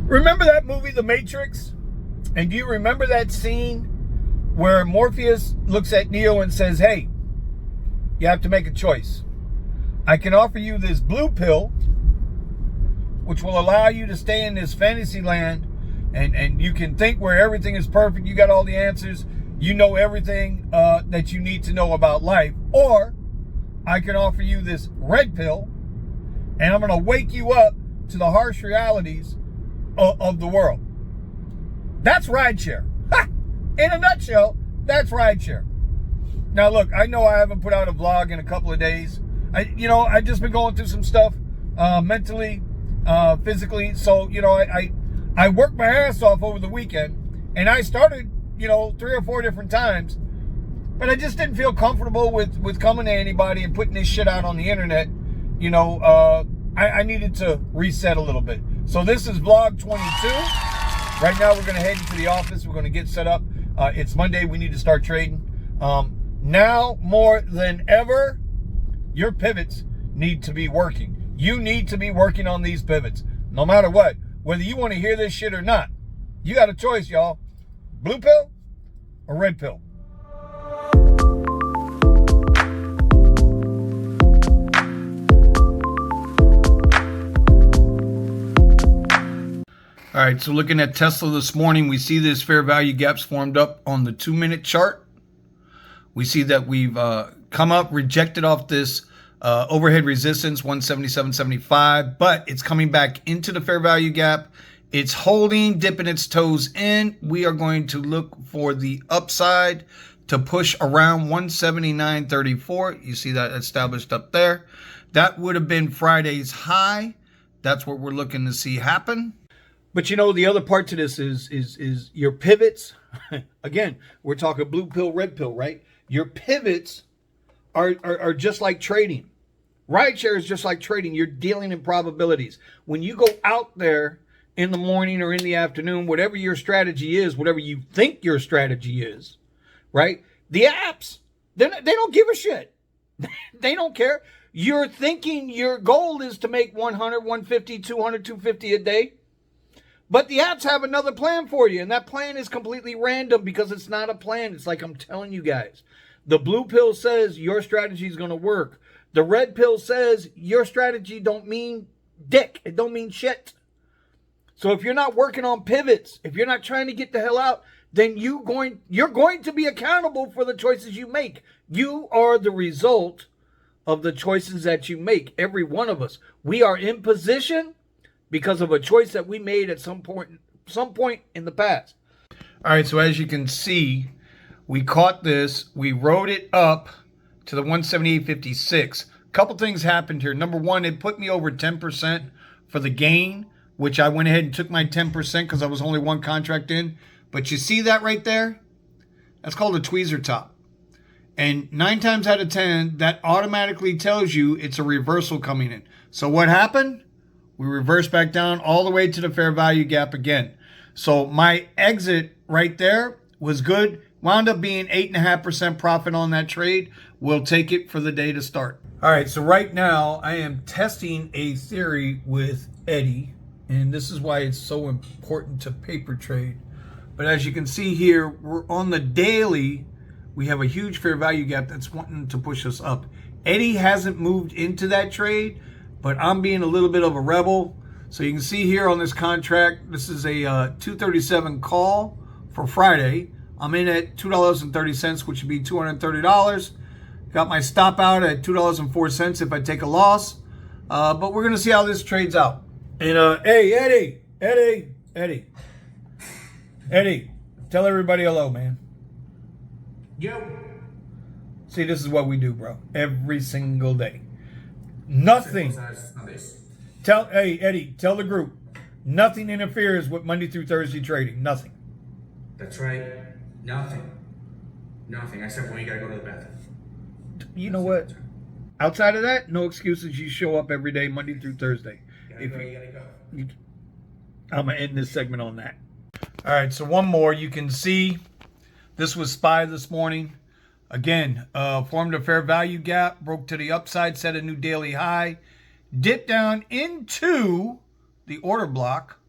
Remember that movie, The Matrix? And do you remember that scene where Morpheus looks at Neo and says, hey, you have to make a choice. I can offer you this blue pill, which will allow you to stay in this fantasy land, and you can think where everything is perfect. You got all the answers. You know everything that you need to know about life. Or I can offer you this red pill, and I'm going to wake you up to the harsh realities of the world. That's rideshare. Ha! In a nutshell, that's rideshare. Now, look, I know I haven't put out a vlog in a couple of days. I've just been going through some stuff mentally, physically. So, I worked my ass off over the weekend, and I started, 3 or 4 different times. But I just didn't feel comfortable with coming to anybody and putting this shit out on the internet. I needed to reset a little bit. So this is vlog 22. Right now we're going to head into the office. We're going to get set up. It's Monday. We need to start trading. Now more than ever, your pivots need to be working. You need to be working on these pivots. No matter what. Whether you want to hear this shit or not. You got a choice, y'all. Blue pill or red pill? All right, so looking at Tesla this morning, we see this fair value gaps formed up on the 2-minute chart. We see that we've come up, rejected off this overhead resistance, 177.75, but it's coming back into the fair value gap. It's holding, dipping its toes in. We are going to look for the upside to push around 179.34. You see that established up there. That would have been Friday's high. That's what we're looking to see happen. But the other part to this is your pivots. Again, we're talking blue pill, red pill, right? Your pivots are just like trading. Rideshare is just like trading. You're dealing in probabilities. When you go out there in the morning or in the afternoon, whatever your strategy is, whatever you think your strategy is, right? The apps, they don't give a shit. They don't care. You're thinking your goal is to make 100, 150, 200, 250 a day. But the apps have another plan for you, and that plan is completely random because it's not a plan. It's like I'm telling you guys. The blue pill says your strategy is going to work. The red pill says your strategy don't mean dick. It don't mean shit. So if you're not working on pivots, if you're not trying to get the hell out, then you're going to be accountable for the choices you make. You are the result of the choices that you make. Every one of us. We are in position because of a choice that we made at some point in the past. All right, so as you can see, we caught this. We rode it up to the 178.56. A couple things happened here. Number one, it put me over 10% for the gain, which I went ahead and took my 10% because I was only one contract in. But you see that right there? That's called a tweezer top. And 9 times out of 10, that automatically tells you it's a reversal coming in. So what happened? We reversed back down all the way to the fair value gap again. So my exit right there was good. Wound up being 8.5% profit on that trade. We'll take it for the day to start. All right, so right now I am testing a theory with Eddie. And this is why it's so important to paper trade. But as you can see here, we're on the daily. We have a huge fair value gap that's wanting to push us up. Eddie hasn't moved into that trade, but I'm being a little bit of a rebel. So you can see here on this contract, this is a 237 call for Friday. I'm in at $2.30, which would be $230. Got my stop out at $2.04 if I take a loss. But we're going to see how this trades out. And hey, Eddie, tell everybody hello, man. Yo. See, this is what we do, bro. Every single day. Nothing. Hey, Eddie, tell the group. Nothing interferes with Monday through Thursday trading. Nothing. That's right. Nothing. Except when you gotta go to the bathroom. You know what? Outside of that, no excuses. You show up every day, Monday through Thursday. You gotta go. I'm going to end this segment on that. All right, so one more. You can see this was SPY this morning. Again, formed a fair value gap, broke to the upside, set a new daily high, dipped down into the order block,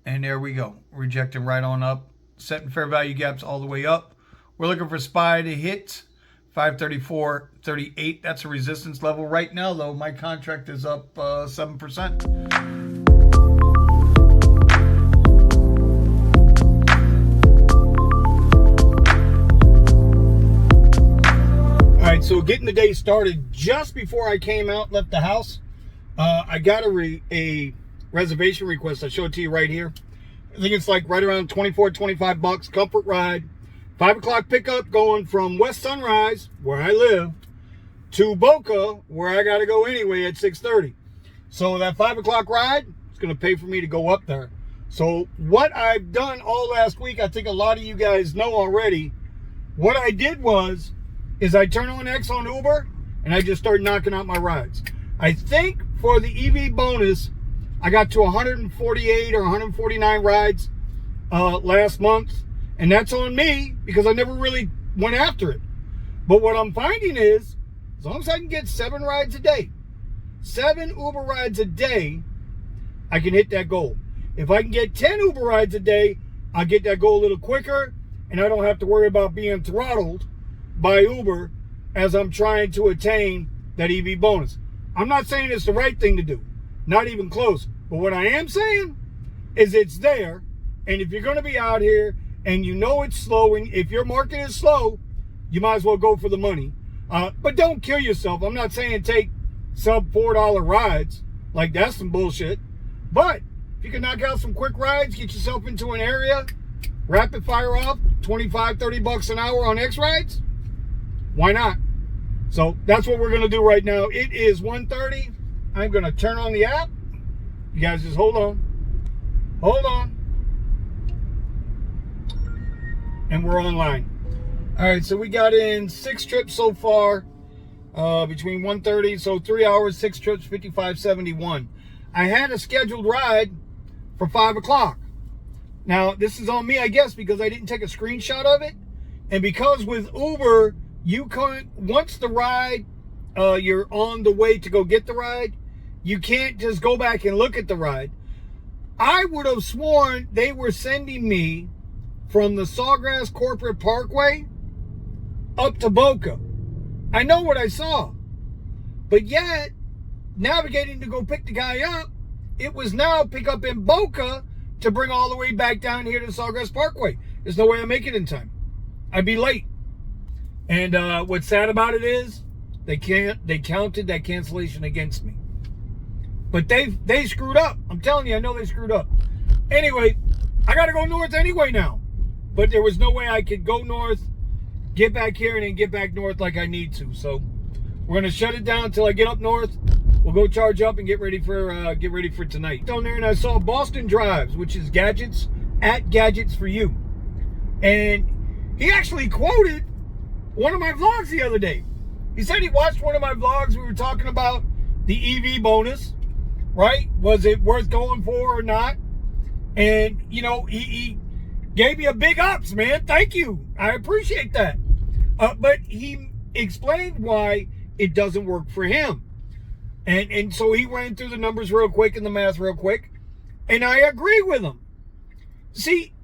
And there we go. Rejecting right on up. Setting fair value gaps all the way up. We're looking for SPY to hit 534.38. That's a resistance level. Right now, though, my contract is up 7%. All right, so getting the day started just before I came out, left the house. I got a reservation request. I show it to you right here. I think it's like right around 24, 25 bucks. Comfort ride. 5 o'clock pickup going from West Sunrise, where I live, to Boca, where I got to go anyway at 6:30. So that 5 o'clock ride is going to pay for me to go up there. So what I've done all last week, I think a lot of you guys know already, what I did is I turn on X on Uber, and I just start knocking out my rides. I think for the EV bonus, I got to 148 or 149 rides last month. And that's on me because I never really went after it. But what I'm finding is, as long as I can get 7 rides a day, 7 Uber rides a day, I can hit that goal. If I can get 10 Uber rides a day, I'll get that goal a little quicker, and I don't have to worry about being throttled by Uber as I'm trying to attain that EV bonus. I'm not saying it's the right thing to do, not even close. But what I am saying is it's there, and if you're going to be out here and you know it's slow, and if your market is slow, you might as well go for the money. But don't kill yourself. I'm not saying take sub $4 rides. Like, that's some bullshit. But if you can knock out some quick rides, get yourself into an area, rapid fire off, 25, 30 bucks an hour on X rides, why not? So that's what we're going to do right now. It is 1:30. I'm going to turn on the app. You guys just hold on. Hold on. And we're online. All right, so we got in 6 trips so far, between 1:30, so 3 hours, 6 trips, 55.71. I had a scheduled ride for 5 o'clock. Now, this is on me, I guess, because I didn't take a screenshot of it. And because with Uber, you can't, once the ride, you're on the way to go get the ride, you can't just go back and look at the ride. I would have sworn they were sending me from the Sawgrass Corporate Parkway up to Boca. I know what I saw. But yet, navigating to go pick the guy up, it was now pick up in Boca to bring all the way back down here to Sawgrass Parkway. There's no way I make it in time. I'd be late. And what's sad about it is they counted that cancellation against me. But they screwed up. I'm telling you, I know they screwed up. Anyway, I got to go north anyway now. But there was no way I could go north, get back here, and then get back north like I need to. So we're going to shut it down until I get up north. We'll go charge up and get ready for tonight. Down there, and I saw Boston Drives, which is Gadgets, at Gadgets for You. And he actually quoted one of my vlogs the other day. He said he watched one of my vlogs. We were talking about the EV bonus, right? Was it worth going for or not? And, you know, he gave me a big ups, man. Thank you. I appreciate that. But he explained why it doesn't work for him. And so he ran through the numbers real quick and the math real quick. And I agree with him. See,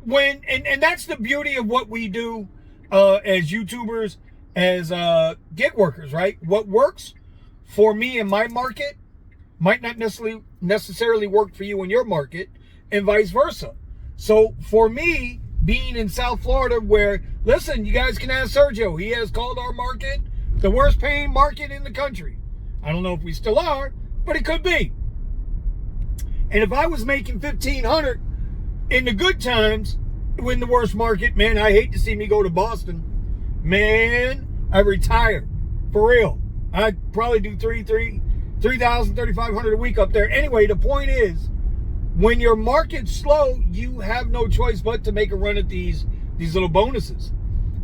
and that's the beauty of what we do as YouTubers, as gig workers, right? What works for me in my market might not necessarily work for you in your market, and vice versa. So for me, being in South Florida, where, listen, you guys can ask Sergio. He has called our market the worst paying market in the country. I don't know if we still are, but it could be. And if I was making $1,500 in the good times, in the worst market, man, I hate to see me go to Boston. Man, I retire. For real. I'd probably do $3,000, $3,500 a week up there. Anyway, the point is, when your market's slow, you have no choice but to make a run at these little bonuses,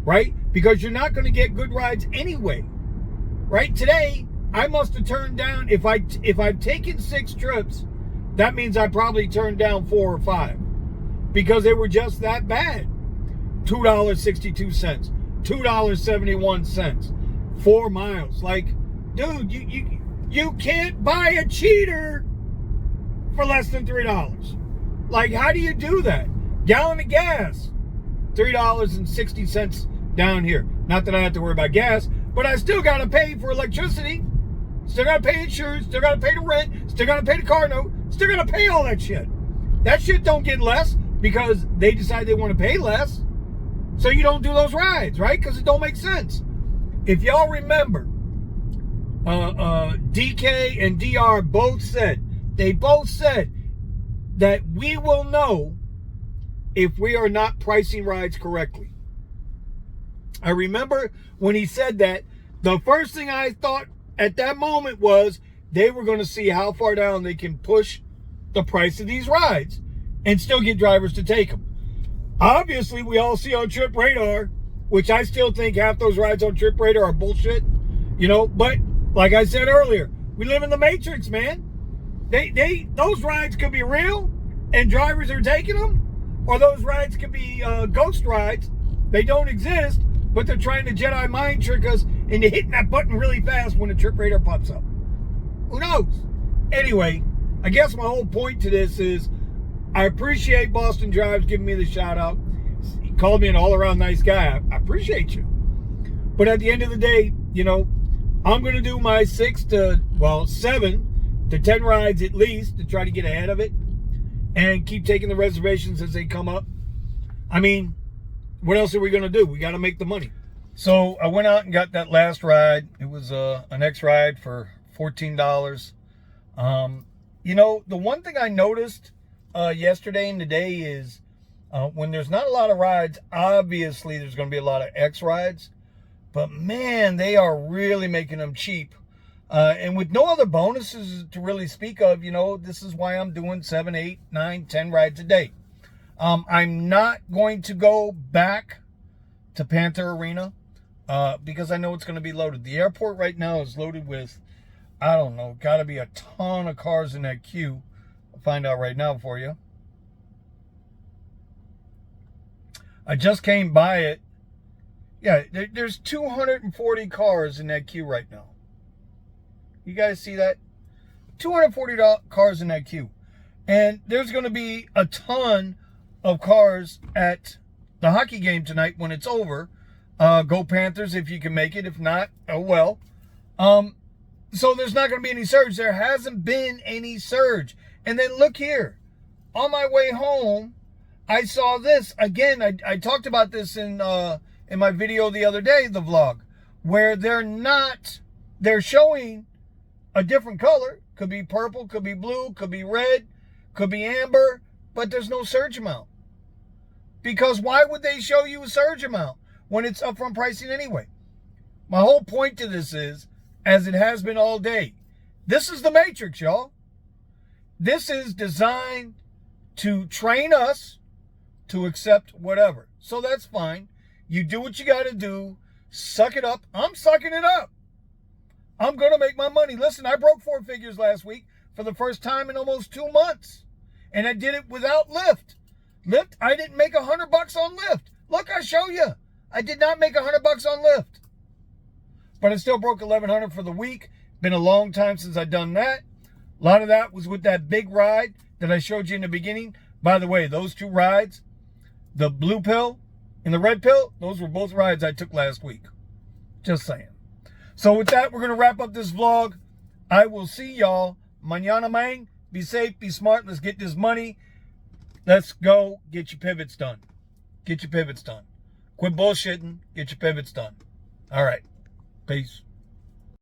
right? Because you're not going to get good rides anyway, right? Today, I must have turned down, if I've taken 6 trips, that means I probably turned down 4 or 5 because they were just that bad. $2.62, $2.71, 4 miles. Like, dude, you can't buy a cheater for less than $3. Like, how do you do that? Gallon of gas, $3.60 down here. Not that I have to worry about gas, but I still got to pay for electricity. Still got to pay insurance. Still got to pay the rent. Still got to pay the car note. Still got to pay all that shit. That shit don't get less because they decide they want to pay less. So you don't do those rides, right? Because it don't make sense. If y'all remember, DK and DR both said that we will know if we are not pricing rides correctly. I remember when he said that, the first thing I thought at that moment was they were going to see how far down they can push the price of these rides and still get drivers to take them. Obviously, we all see on Trip Radar, which I still think half those rides on Trip Radar are bullshit, you know, but like I said earlier, we live in the Matrix, man. Those rides could be real and drivers are taking them, or those rides could be ghost rides. They don't exist, but they're trying to Jedi mind trick us into hitting that button really fast when the Trip Radar pops up. Who knows? Anyway, I guess my whole point to this is I appreciate Boston Drives giving me the shout out. He called me an all-around nice guy. I appreciate you. But at the end of the day, you know, I'm going to do my 7 to 10 rides at least to try to get ahead of it and keep taking the reservations as they come up. I mean, what else are we going to do? We got to make the money. So I went out and got that last ride. It was an X ride for $14. You know, the one thing I noticed yesterday and today is when there's not a lot of rides, obviously there's going to be a lot of X rides. But man, they are really making them cheap. And with no other bonuses to really speak of, you know, this is why I'm doing 7, 8, 9, 10 rides a day. I'm not going to go back to Panther Arena because I know it's going to be loaded. The airport right now is loaded with, I don't know, got to be a ton of cars in that queue. I'll find out right now for you. I just came by it. Yeah, there's 240 cars in that queue right now. You guys see that? 240 cars in that queue. And there's going to be a ton of cars at the hockey game tonight when it's over. Go Panthers if you can make it. If not, oh well. So there's not going to be any surge. There hasn't been any surge. And then look here. On my way home, I saw this. Again, I talked about this in my video the other day, the vlog, where they're showing a different color. Could be purple, could be blue, could be red, could be amber, but there's no surge amount. Because why would they show you a surge amount when it's upfront pricing anyway? My whole point to this is, as it has been all day, this is the Matrix, y'all. This is designed to train us to accept whatever. So that's fine. You do what you got to do. Suck it up. I'm sucking it up. I'm going to make my money. Listen, I broke 4 figures last week for the first time in almost 2 months. And I did it without Lyft. Lyft, I didn't make $100 on Lyft. Look, I show you. I did not make $100 on Lyft. But I still broke $1,100 for the week. Been a long time since I've done that. A lot of that was with that big ride that I showed you in the beginning. By the way, those 2 rides, the blue pill and the red pill, those were both rides I took last week. Just saying. So with that, we're going to wrap up this vlog. I will see y'all mañana, man. Be safe, be smart. Let's get this money. Let's go get your pivots done. Get your pivots done. Quit bullshitting. Get your pivots done. All right. Peace.